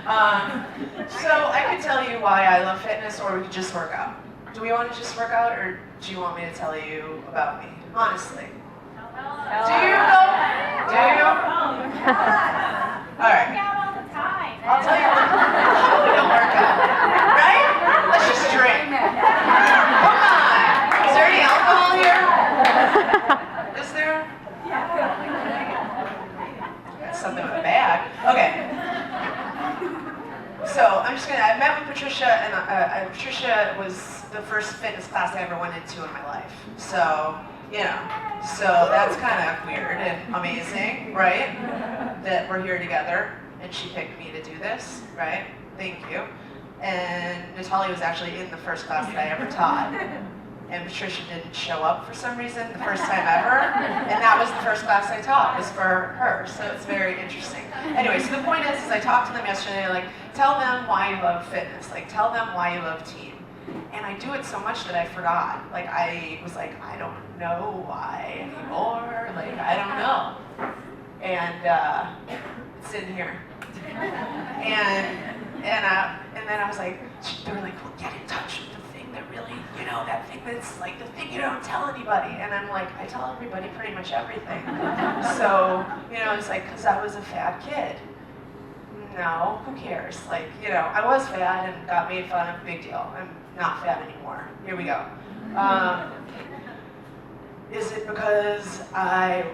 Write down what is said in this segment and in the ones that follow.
So I could tell you why I love fitness, or we could just work out. Do we want to just work out, or do you want me to tell you about me? Honestly. Do you know? Do you? All right. I'll tell you what. We don't work out, right? Let's just drink. Come on. Is there any alcohol here? Is there? That's something with a bag. Okay. So I met with Patricia, and Patricia was the first fitness class I ever went into in my life. So, so that's kind of weird and amazing, right? That we're here together, and she picked me to do this, right? Thank you. And Natalia was actually in the first class that I ever taught. And Patricia didn't show up for some reason the first time ever. And that was the first class I taught, was for her. So it's very interesting. Anyway, so the point is I talked to them yesterday, like, tell them why you love fitness. Like, tell them why you love team. And I do it so much that I forgot. Like, I was like, I don't know why anymore. Like, I don't know. And it's in here. And then I was like, they were like, well, get in touch with the thing that really, that thing that's like the thing you don't tell anybody. And I'm like, I tell everybody pretty much everything. So, it's like, because I was a fat kid. No, who cares? Like, I was fat and got made fun of, big deal. I'm not fat anymore. Here we go. Is it because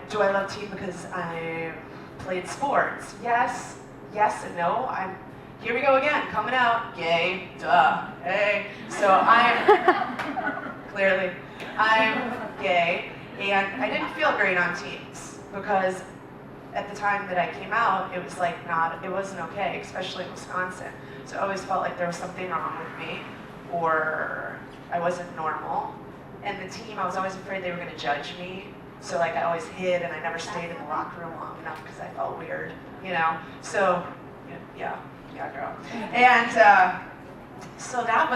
do I love team because I played sports? Yes and no. Here we go again, coming out, gay, duh, hey. So I'm gay, and I didn't feel great on teams because at the time that I came out, it was like it wasn't okay, especially in Wisconsin. So I always felt like there was something wrong with me, or I wasn't normal. And the team, I was always afraid they were gonna judge me. So like I always hid, and I never stayed in the locker room long enough because I felt weird, So, yeah, girl. And so that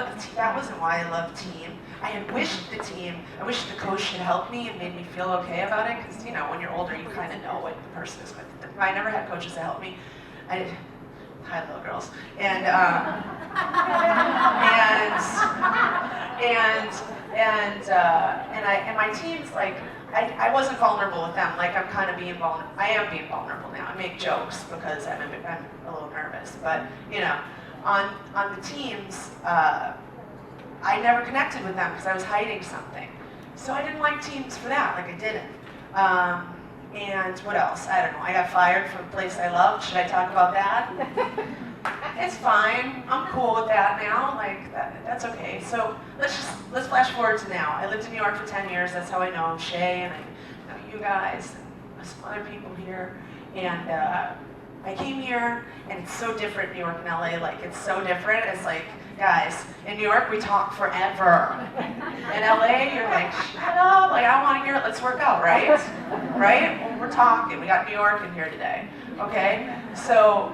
wasn't why I loved team. I had wished I wished the coach had helped me and made me feel okay about it, because when you're older, you kind of know what the person is going to do. I never had coaches that helped me. Hi, little girls. And my team's like, I wasn't vulnerable with them. Like, I'm kind of being vulnerable. I am being vulnerable now. I make jokes because I'm a little nervous. But, on the teams, I never connected with them because I was hiding something. So I didn't like teams for that. Like, I didn't. And what else? I don't know. I got fired from a place I loved. Should I talk about that? It's fine. I'm cool with that now. Like, that's okay. So let's flash forward to now. I lived in New York for 10 years. That's how I know Shay, and I know you guys, and some other people here. And I came here, and it's so different, New York and LA. Like, it's so different. It's like, guys, in New York, we talk forever. In LA, you're like, shut up. Like, I don't want to hear it. Let's work out, right? Right? Well, we're talking. We got New York in here today. Okay? So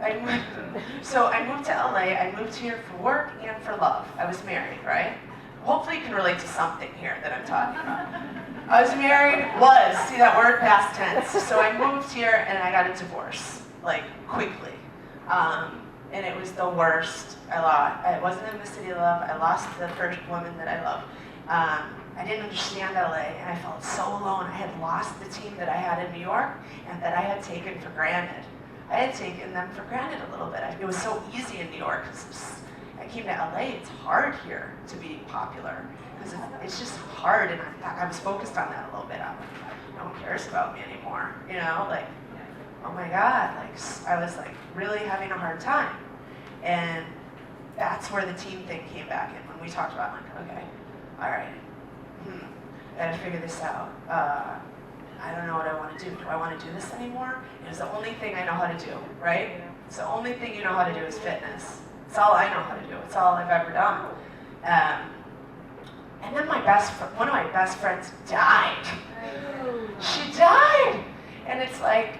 I moved to LA. I moved here for work and for love. I was married, right? Hopefully you can relate to something here that I'm talking about. I was married, see that word, past tense. So I moved here and I got a divorce, like, quickly. And it was the worst. I wasn't in the city of love. I lost the first woman that I loved. I didn't understand LA, and I felt so alone. I had lost the team that I had in New York and that I had taken for granted. I had taken them for granted a little bit. It was so easy in New York. I came to LA, it's hard here to be popular, because it's just hard, and I was focused on that a little bit. No one cares about me anymore, like, oh my God, like, I was like really having a hard time. And that's where the team thing came back in, when we talked about, like, okay, all right, I gotta figure this out. I don't know what I want to do. Do I want to do this anymore? It's the only thing I know how to do, right? It's the only thing you know how to do is fitness. It's all I know how to do. It's all I've ever done. And then one of my best friends died. She died! And it's like,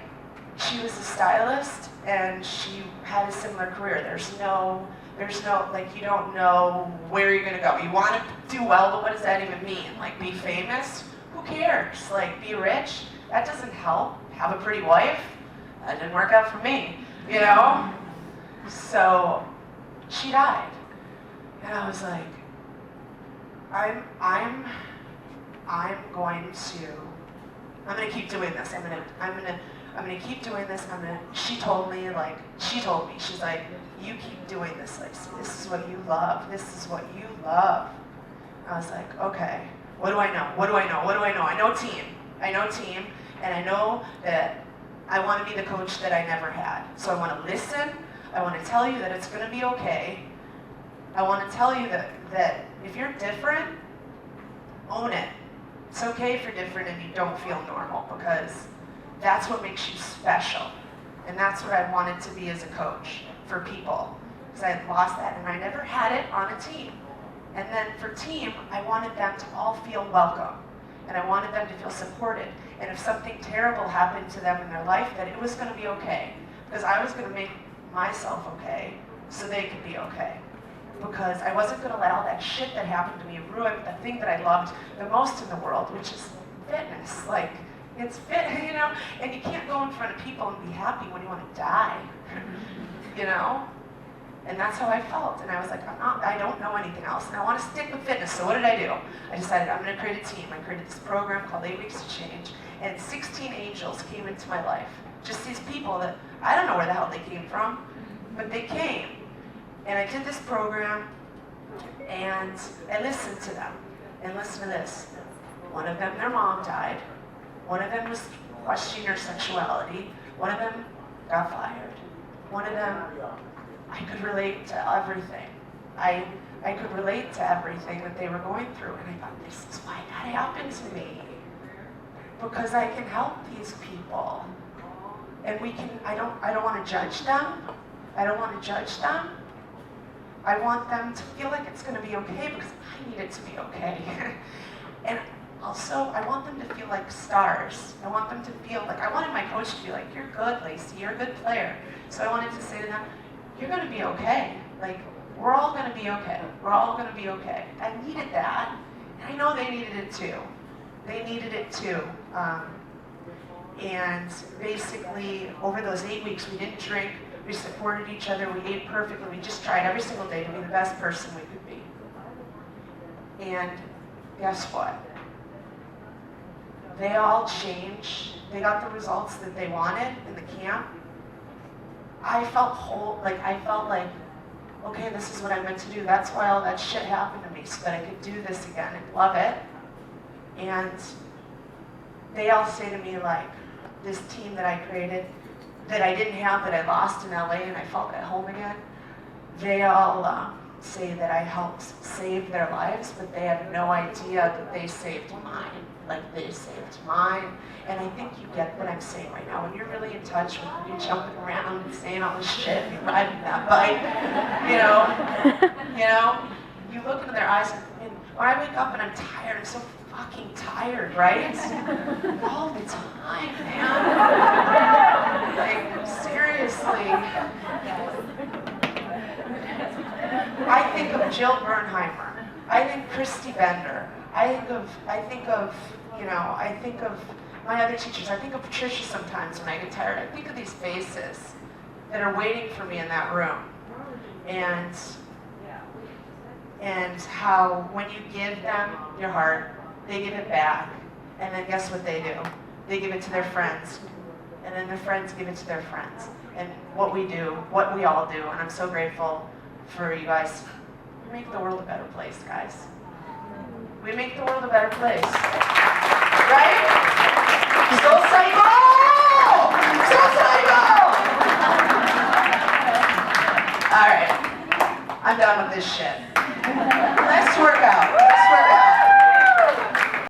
she was a stylist, and she had a similar career. There's no, like, you don't know where you're gonna go. You want to do well, but what does that even mean? Like, be famous? Who cares? Like, be rich? That doesn't help. Have a pretty wife? That didn't work out for me, So she died. And I was like, I'm gonna keep doing this. I'm gonna keep doing this. She told me, she's like, you keep doing this, Lacey. This is what you love. This is what you love. I was like, okay, what do I know? What do I know? What do I know? I know team. And I know that I want to be the coach that I never had. So I want to listen. I want to tell you that it's going to be okay. I want to tell you that if you're different, own it. It's okay if you're different and you don't feel normal, because that's what makes you special. And that's what I wanted to be as a coach for people, because I had lost that and I never had it on a team. And then for team, I wanted them to all feel welcome, and I wanted them to feel supported. And if something terrible happened to them in their life, that it was going to be okay, because I was going to make myself okay so they could be okay. Because I wasn't going to let all that shit that happened to me ruin the thing that I loved the most in the world, which is fitness. Like, it's fit, you know? And you can't go in front of people and be happy when you want to die, you know? And that's how I felt. And I was like, I don't know anything else, and I want to stick with fitness. So what did I do? I decided I'm going to create a team. I created this program called 8 Weeks to Change, and 16 angels came into my life. Just these people that, I don't know where the hell they came from, but they came. And I did this program, and I listened to them. And listen to this. One of them, their mom died. One of them was questioning her sexuality. One of them got fired. One of them, I could relate to everything. I could relate to everything that they were going through. And I thought, this is why that happened to me. Because I can help these people. And we can, I don't want to judge them. I don't want to judge them. I want them to feel like it's going to be okay, because I need it to be okay. And also, I want them to feel like stars. I want them to feel like, I wanted my coach to be like, you're good, Lacey, you're a good player. So I wanted to say to them, you're going to be okay. Like, we're all going to be okay. We're all going to be okay. I needed that, and I know they needed it too. They needed it too. And basically, over those 8 weeks, we didn't drink. We supported each other, we ate perfectly, we just tried every single day to be the best person we could be. And guess what? They all changed. They got the results that they wanted in the camp. I felt like, okay, this is what I'm meant to do. That's why all that shit happened to me, so that I could do this again and love it. And they all say to me, like, this team that I created, that I didn't have, that I lost in LA and I felt at home again, they all say that I helped save their lives, but they have no idea that they saved mine. Like, they saved mine. And I think you get what I'm saying right now. When you're really in touch with me, jumping around and saying all this shit, and you're riding that bike, you you look into their eyes, and when I wake up and I'm tired, I'm so fucking tired, right? All the time, man. Like, seriously. I think of Jill Bernheimer. I think Christy Bender. I think of my other teachers. I think of Patricia sometimes when I get tired. I think of these faces that are waiting for me in that room. And how when you give them your heart, they give it back. And then guess what they do? They give it to their friends. And then their friends give it to their friends. And what we do, what we all do, and I'm so grateful for you guys, we make the world a better place, guys. We make the world a better place. Right? So All right. I'm done with this shit. Let's work out.